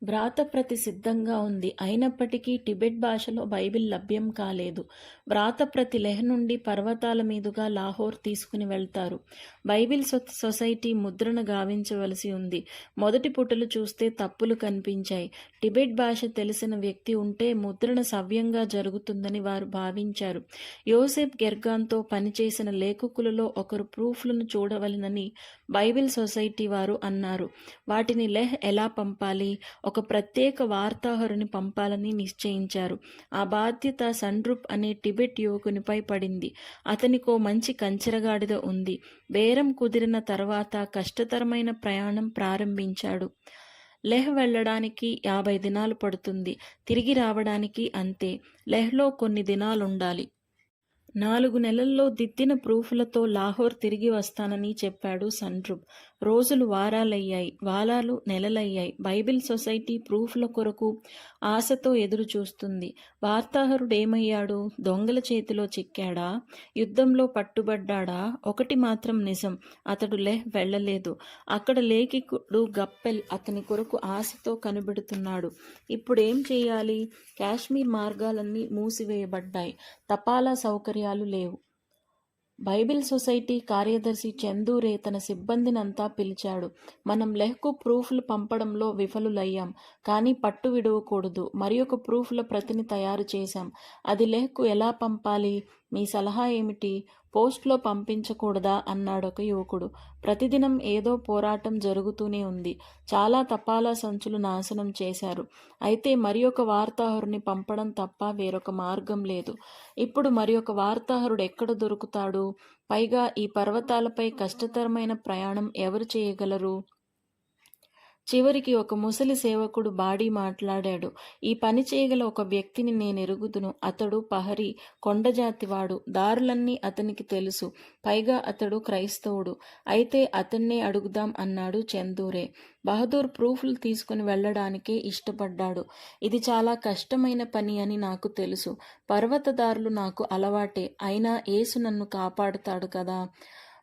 వ్రాతప్రతి సిద్ధంగా ఉంది. అయినప్పటికీ టిబెట్ భాషలో బైబిల్ లభ్యం కాలేదు. వ్రాతప్రతి లెహ్ నుండి పర్వతాల మీదుగా లాహోర్ తీసుకుని వెళ్తారు. బైబిల్ సొసైటీ ముద్రణ గావించవలసి ఉంది. మొదటి పుటలు చూస్తే తప్పులు కనిపించాయి. టిబెట్ భాష తెలిసిన వ్యక్తి ఉంటే ముద్రణ సవ్యంగా జరుగుతుందని వారు భావించారు. యోసెఫ్ గెర్గాన్తో పనిచేసిన లేఖకులలో ఒకరు ప్రూఫ్లను చూడవలెనని బైబిల్ సొసైటీ వారు అన్నారు. వాటిని లెహ్ ఎలా పంపాలి? ఒక ప్రత్యేక వార్తాహరుని పంపాలని నిశ్చయించారు. ఆ బాధ్యత సండ్రుప్ అనే టిబెట్ యువకునిపై పడింది. అతనికో మంచి కంచెరగాడిద ఉంది. బేరం కుదిరిన తర్వాత కష్టతరమైన ప్రయాణం ప్రారంభించాడు. లెహ్ వెళ్ళడానికి 50 దినాలు పడుతుంది. తిరిగి రావడానికి అంతే. లెహ్లో కొన్ని దినాలుండాలి. 4 నెలల్లో దిద్దిన ప్రూఫ్లతో లాహోర్ తిరిగి వస్తానని చెప్పాడు సండ్రుప్. రోజులు వారాలయ్యాయి. వారాలు నెలలయ్యాయి. బైబిల్ సొసైటీ ప్రూఫ్ల కొరకు ఆశతో ఎదురు చూస్తుంది. వార్తాహరుడేమయ్యాడు? దొంగల చేతిలో చిక్కాడా? యుద్ధంలో పట్టుబడ్డాడా? ఒకటి మాత్రం నిజం, అతడు లెహ్ వెళ్ళలేదు. అక్కడ లేఖికుడు గప్పెల్ అతని కొరకు ఆశతో కనిపెడుతున్నాడు. ఇప్పుడేం చేయాలి? కాశ్మీర్ మార్గాలన్నీ మూసివేయబడ్డాయి. తపాలా సౌకర్యాలు లేవు. బైబిల్ సొసైటీ కార్యదర్శి చందూరే తన సిబ్బందినంతా పిలిచాడు. మనం లెహ్కు ప్రూఫ్లు పంపడంలో విఫలులయ్యాం. కానీ పట్టు విడవకూడదు. మరి ఒక ప్రూఫ్ల ప్రతిని తయారు చేశాం. అది లెహ్కు ఎలా పంపాలి? మీ సలహా ఏమిటి? పోస్ట్లో పంపించకూడదా? అన్నాడొక యువకుడు. ప్రతిదినం ఏదో పోరాటం జరుగుతూనే ఉంది. చాలా తపాలా సంచులు నాశనం చేశారు. అయితే మరి ఒక వార్తాహరుని పంపడం తప్ప వేరొక మార్గం లేదు. ఇప్పుడు మరి ఒక వార్తాహరుడు ఎక్కడ దొరుకుతాడు? పైగా ఈ పర్వతాలపై కష్టతరమైన ప్రయాణం ఎవరు చేయగలరు? చివరికి ఒక ముసలి సేవకుడు బాడీ మాట్లాడాడు. ఈ పని చేయగల ఒక వ్యక్తిని నేనెరుగుదును. అతడు పహరీ, కొండజాతివాడు. దారులన్నీ అతనికి తెలుసు. పైగా అతడు క్రైస్తవుడు. అయితే అతన్నే అడుగుదాం అన్నాడు చందూరే. బహదూర్ ప్రూఫ్లు తీసుకుని వెళ్లడానికే ఇష్టపడ్డాడు. ఇది చాలా కష్టమైన పని అని నాకు తెలుసు. పర్వతదారులు నాకు అలవాటే. అయినా యేసు నన్ను కాపాడుతాడు కదా.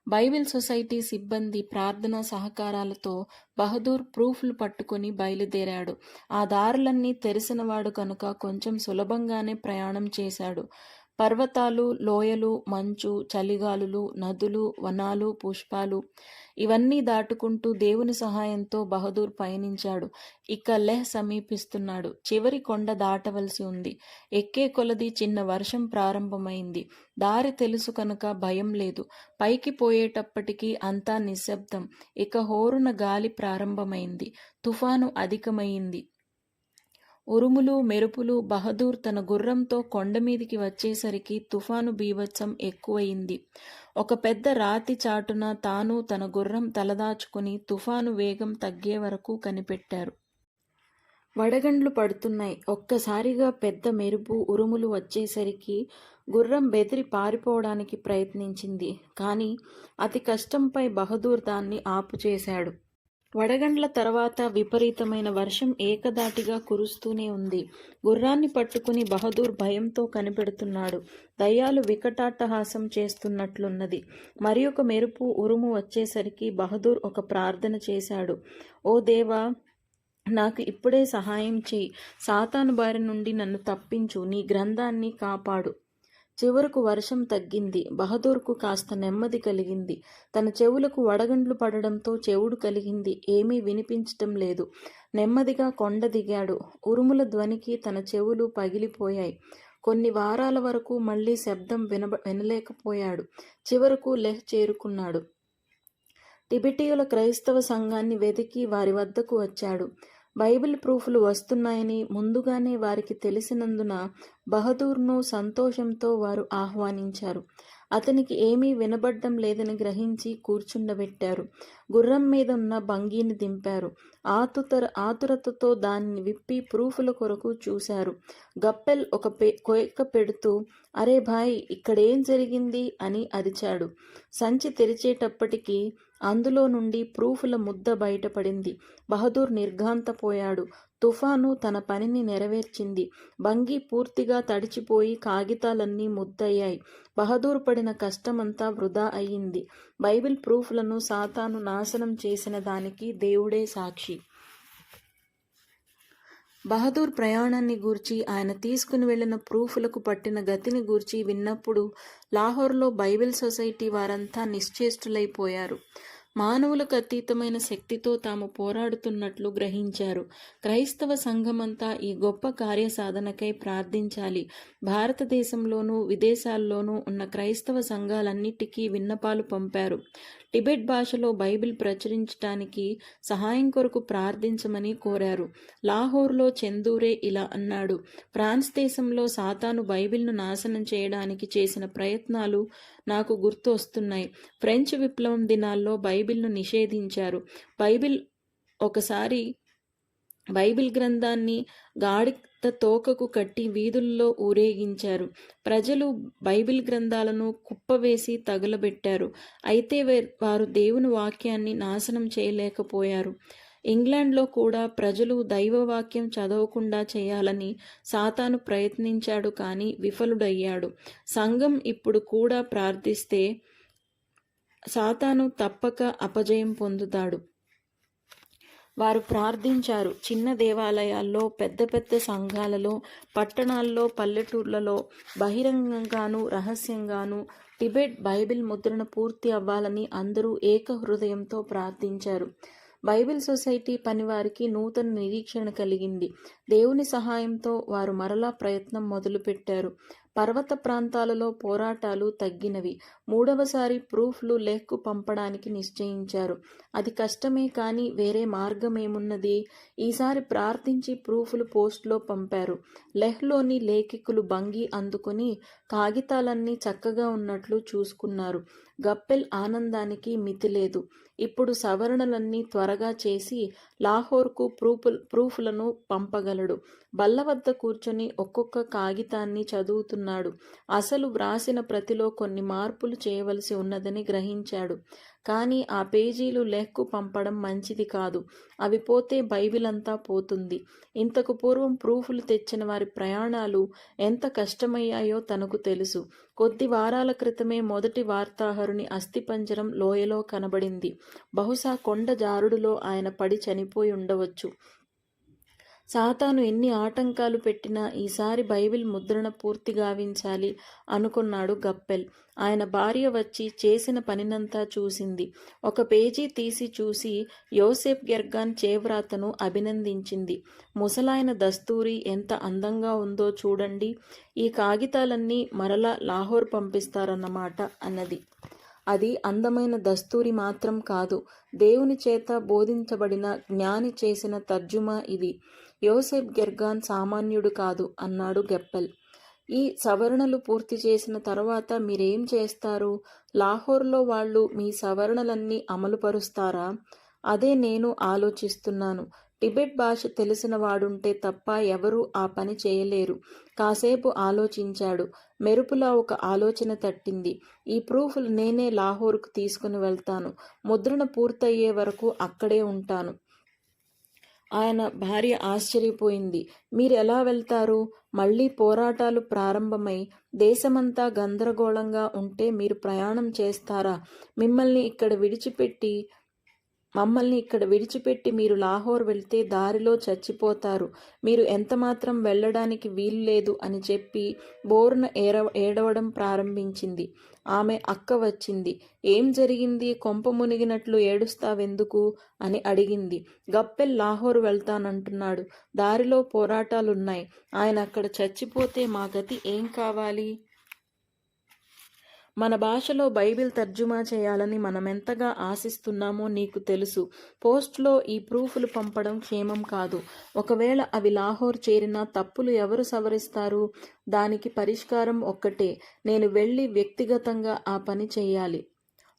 బైబిల్ సొసైటీ సిబ్బంది ప్రార్థనా సహకారాలతో బహదూర్ ప్రూఫ్లు పట్టుకుని బయలుదేరాడు. ఆ దారులన్నీ తెరిసినవాడు కనుక కొంచెం సులభంగానే ప్రయాణం చేశాడు. పర్వతాలు, లోయలు, మంచు, చలిగాలులు, నదులు, వనాలు, పుష్పాలు ఇవన్నీ దాటుకుంటూ దేవుని సహాయంతో బహదూర్ పయనించాడు. ఇక లెహ్ సమీపిస్తున్నాడు. చివరి కొండ దాటవలసి ఉంది. ఎక్కే కొలది చిన్న వర్షం ప్రారంభమైంది. దారి తెలుసు కనుక భయం లేదు. పైకి పోయేటప్పటికీ అంతా నిశ్శబ్దం. ఇక హోరున గాలి ప్రారంభమైంది. తుఫాను అధికమైంది. ఉరుములు, మెరుపులు. బహదూర్ తన గుర్రంతో కొండమీదికి వచ్చేసరికి తుఫాను బీభత్సం ఎక్కువయింది. ఒక పెద్ద రాతి చాటున తాను తన గుర్రం తలదాచుకుని తుఫాను వేగం తగ్గే వరకు కనిపెట్టారు. వడగండ్లు పడుతున్నాయి. ఒక్కసారిగా పెద్ద మెరుపు, ఉరుములు వచ్చేసరికి గుర్రం బెదిరి పారిపోవడానికి ప్రయత్నించింది. కానీ అతి కష్టంపై బహదూర్ దాన్ని ఆపుచేశాడు. వడగండ్ల తర్వాత విపరీతమైన వర్షం ఏకధాటిగా కురుస్తూనే ఉంది. గుర్రాన్ని పట్టుకుని బహదూర్ భయంతో కనిపెడుతున్నాడు. దయ్యాలు వికటాట్టహాసం చేస్తున్నట్లున్నది. మరి ఒక మెరుపు, ఉరుము వచ్చేసరికి బహదూర్ ఒక ప్రార్థన చేశాడు. ఓ దేవా, నాకు ఇప్పుడే సహాయం చేయి. సాతాను బారి నుండి నన్ను తప్పించు. నీ గ్రంథాన్ని కాపాడు. చివరకు వర్షం తగ్గింది. బహదూర్కు కాస్త నెమ్మది కలిగింది. తన చెవులకు వడగండ్లు పడడంతో చెవుడు కలిగింది. ఏమీ వినిపించటం లేదు. నెమ్మదిగా కొండ దిగాడు. ఉరుముల ధ్వనికి తన చెవులు పగిలిపోయాయి. కొన్ని వారాల వరకు మళ్లీ శబ్దం వినలేకపోయాడు. చివరకు లెహ్ చేరుకున్నాడు. టిబెటీయుల క్రైస్తవ సంఘాన్ని వెతికి వారి వద్దకు వచ్చాడు. బైబిల్ ప్రూఫ్లు వస్తున్నాయని ముందుగానే వారికి తెలిసినందున బహదూర్ను సంతోషంతో వారు ఆహ్వానించారు. అతనికి ఏమీ వినబడ్డం లేదని గ్రహించి కూర్చుండబెట్టారు. గుర్రం మీద ఉన్న బంగీని దింపారు. ఆతురతతో దాన్ని విప్పి ప్రూఫ్ల కొరకు చూశారు. గప్పెల్ ఒక కోయిక పెడుతూ, అరే భాయ్, ఇక్కడేం జరిగింది అని అరిచాడు. సంచి తెరిచేటప్పటికీ అందులో నుండి ప్రూఫ్ల ముద్ద బయటపడింది. బహదూర్ నిర్ఘాంతపోయాడు. తుఫాను తన పనిని నెరవేర్చింది. బంగీ పూర్తిగా తడిచిపోయి కాగితాలన్నీ ముద్దయ్యాయి. బహదూర్ పడిన కష్టమంతా వృధా అయ్యింది. బైబిల్ ప్రూఫ్లను సాతాను నాశనం చేసిన దానికి దేవుడే సాక్షి. బహదూర్ ప్రయాణాన్ని గూర్చి, ఆయన తీసుకుని వెళ్లిన ప్రూఫులకు పట్టిన గతిని గూర్చి విన్నప్పుడు లాహోర్లో బైబిల్ సొసైటీ వారంతా నిశ్చేష్టులైపోయారు. మానవులకు అతీతమైన శక్తితో తాము పోరాడుతున్నట్లు గ్రహించారు. క్రైస్తవ సంఘమంతా ఈ గొప్ప కార్యసాధనకై ప్రార్థించాలి. భారతదేశంలోనూ విదేశాల్లోనూ ఉన్న క్రైస్తవ సంఘాలన్నిటికీ విన్నపాలు పంపారు. టిబెట్ భాషలో బైబిల్ ప్రచురించటానికి సహాయం కొరకు ప్రార్థించమని కోరారు. లాహోర్లో చందూరే ఇలా అన్నాడు: ఫ్రాన్స్ దేశంలో సాతాను బైబిల్ను నాశనం చేయడానికి చేసిన ప్రయత్నాలు నాకు గుర్తు వస్తున్నాయి. ఫ్రెంచ్ విప్లవం దినాల్లో బైబిల్ను నిషేధించారు. బైబిల్ గ్రంథాన్ని గాడిద తోకకు కట్టి వీధుల్లో ఊరేగించారు. ప్రజలు బైబిల్ గ్రంథాలను కుప్పవేసి తగులబెట్టారు. అయితే వారు దేవుని వాక్యాన్ని నాశనం చేయలేకపోయారు. ఇంగ్లాండ్లో కూడా ప్రజలు దైవవాక్యం చదవకుండా చేయాలని సాతాను ప్రయత్నించాడు, కానీ విఫలుడయ్యాడు. సంఘం ఇప్పుడు కూడా ప్రార్థిస్తే సాతాను తప్పక అపజయం పొందుతాడు. వారు ప్రార్థించారు. చిన్న దేవాలయాల్లో, పెద్ద పెద్ద సంఘాలలో, పట్టణాల్లో, పల్లెటూర్లలో, బహిరంగంగానూ రహస్యంగానూ టిబెట్ బైబిల్ ముద్రణ పూర్తి అవ్వాలని అందరూ ఏక హృదయంతో ప్రార్థించారు. బైబిల్ సొసైటీ పనివారికి నూతన నిరీక్షణ కలిగింది. దేవుని సహాయంతో వారు మరలా ప్రయత్నం మొదలుపెట్టారు. పర్వత ప్రాంతాలలో పోరాటాలు తగ్గినవి. మూడవసారి ప్రూఫ్లు లెహ్కు పంపడానికి నిశ్చయించారు. అది కష్టమే, కానీ వేరే మార్గమేమున్నది? ఈసారి ప్రార్థించి ప్రూఫ్లు పోస్టులో పంపారు. లెహ్లోని లేఖికులు భంగి అందుకుని కాగితాలన్నీ చక్కగా ఉన్నట్లు చూసుకున్నారు. గప్పెల్ ఆనందానికి మితిలేదు. ఇప్పుడు సవరణలన్నీ త్వరగా చేసి లాహోర్కు ప్రూఫ్లను పంపగలడు. బల్ల వద్ద కూర్చొని ఒక్కొక్క కాగితాన్ని చదువుతున్నాడు. అసలు వ్రాసిన ప్రతిలో కొన్ని మార్పులు చేయవలసి ఉన్నదని గ్రహించాడు. కానీ ఆ పేజీలు లెహ్కు పంపడం మంచిది కాదు. అవి పోతే బైబిల్ అంతా పోతుంది. ఇంతకు పూర్వం ప్రూఫ్లు తెచ్చిన వారి ప్రయాణాలు ఎంత కష్టమయ్యాయో తనకు తెలుసు. కొద్ది వారాల క్రితమే మొదటి వార్తాహరుని అస్థిపంజరం లోయలో కనబడింది. బహుశా కొండ జారుడులో ఆయన పడి చనిపోయి ఉండవచ్చు. సాతాను ఎన్ని ఆటంకాలు పెట్టినా ఈసారి బైబిల్ ముద్రణ పూర్తి గావించాలి అనుకున్నాడు గప్పెల్. ఆయన భార్య వచ్చి చేసిన పనినంతా చూసింది. ఒక పేజీ తీసి చూసి యోసెఫ్ గెర్గాన్ చేవ్రాతను అభినందించింది. ముసలాయన దస్తూరి ఎంత అందంగా ఉందో చూడండి. ఈ కాగితాలన్నీ మరలా లాహోర్ పంపిస్తారన్నమాట అన్నది. అది అందమైన దస్తూరి మాత్రం కాదు, దేవుని చేత బోధించబడిన జ్ఞాని చేసిన తర్జుమా ఇది. యోసెఫ్ గెర్గాన్ సామాన్యుడు కాదు అన్నాడు గెప్పెల్. ఈ సవరణలు పూర్తి చేసిన తర్వాత మీరేం చేస్తారు? లాహోర్లో వాళ్ళు మీ సవరణలన్నీ అమలుపరుస్తారా? అదే నేను ఆలోచిస్తున్నాను. టిబెట్ భాష తెలిసిన వాడుంటే తప్ప ఎవరూ ఆ పని చేయలేరు. కాసేపు ఆలోచించాడు. మెరుపులా ఒక ఆలోచన తట్టింది. ఈ ప్రూఫ్లు నేనే లాహోర్కు తీసుకుని వెళ్తాను. ముద్రణ పూర్తయ్యే వరకు అక్కడే ఉంటాను. ఆయన భార్య ఆశ్చర్యపోయింది. మీరెలా వెళ్తారు? మళ్లీ పోరాటాలు ప్రారంభమై దేశమంతా గందరగోళంగా ఉంటే మీరు ప్రయాణం చేస్తారా? మమ్మల్ని ఇక్కడ విడిచిపెట్టి మీరు లాహోర్ వెళ్తే దారిలో చచ్చిపోతారు. మీరు ఎంతమాత్రం వెళ్ళడానికి వీలు లేదు అని చెప్పి బోర్న ఏడవడం ప్రారంభించింది. ఆమె అక్క వచ్చింది. ఏం జరిగింది? కొంప మునిగినట్లు ఏడుస్తావెందుకు అని అడిగింది. గప్పెల్ లాహోర్ వెళ్తానంటున్నాడు. దారిలో పోరాటాలున్నాయి. ఆయన అక్కడ చచ్చిపోతే మా గతి ఏం కావాలి? మన భాషలో బైబిల్ తర్జుమా చేయాలని మనమెంతగా ఆశిస్తున్నామో నీకు తెలుసు. పోస్ట్లో ఈ ప్రూఫ్లు పంపడం క్షేమం కాదు. ఒకవేళ అవి లాహోర్ చేరినా తప్పులు ఎవరు సవరిస్తారు? దానికి పరిష్కారం ఒక్కటే, నేను వెళ్ళి వ్యక్తిగతంగా ఆ పని చెయ్యాలి.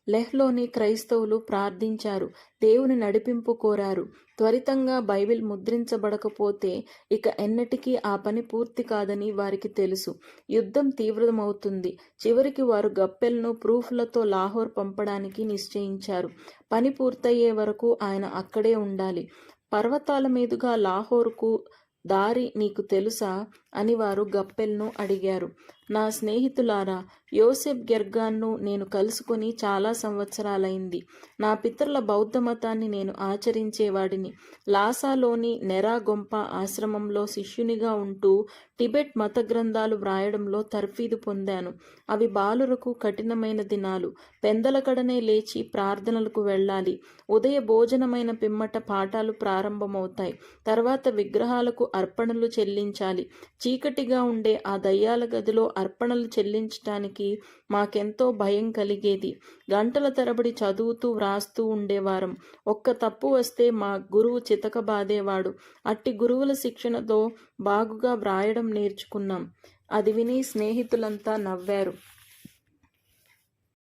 లెహ్లోని క్రైస్తవులు ప్రార్థించారు. దేవుని నడిపింపు కోరారు. త్వరితంగా బైబిల్ ముద్రించబడకపోతే ఇక ఎన్నటికీ ఆ పని పూర్తి కాదని వారికి తెలుసు. యుద్ధం తీవ్రమవుతుంది. చివరికి వారు గప్పెల్ను ప్రూఫ్లతో లాహోర్ పంపడానికి నిశ్చయించారు. పని పూర్తయ్యే వరకు ఆయన అక్కడే ఉండాలి. పర్వతాల మీదుగా లాహోర్కు దారి నీకు తెలుసా అని వారు గప్పెల్ను అడిగారు. నా స్నేహితులారా, యోసెఫ్ గెర్గాన్ను నేను కలుసుకొని చాలా సంవత్సరాలైంది. నా పితరుల బౌద్ధ మతాన్ని నేను ఆచరించేవాడిని. లాసాలోని నెరాగొంప ఆశ్రమంలో శిష్యునిగా ఉంటూ టిబెట్ మత గ్రంథాలు వ్రాయడంలో తర్ఫీదు పొందాను. అవి బాలురకు కఠినమైన దినాలు. పెందలకడనే లేచి ప్రార్థనలకు వెళ్ళాలి. ఉదయ భోజనమైన పిమ్మట పాఠాలు ప్రారంభమవుతాయి. తర్వాత విగ్రహాలకు అర్పణలు చెల్లించాలి. చీకటిగా ఉండే ఆ దయ్యాల గదిలో అర్పణలు చెల్లించటానికి మాకెంతో భయం కలిగేది. గంటల తరబడి చదువుతూ వ్రాస్తూ ఉండేవారం. ఒక్క తప్పు వస్తే మా గురువు చితకబాదేవాడు. అట్టి గురువుల శిక్షణతో బాగుగా వ్రాయడం నేర్చుకున్నాం. అది విని స్నేహితులంతా నవ్వారు.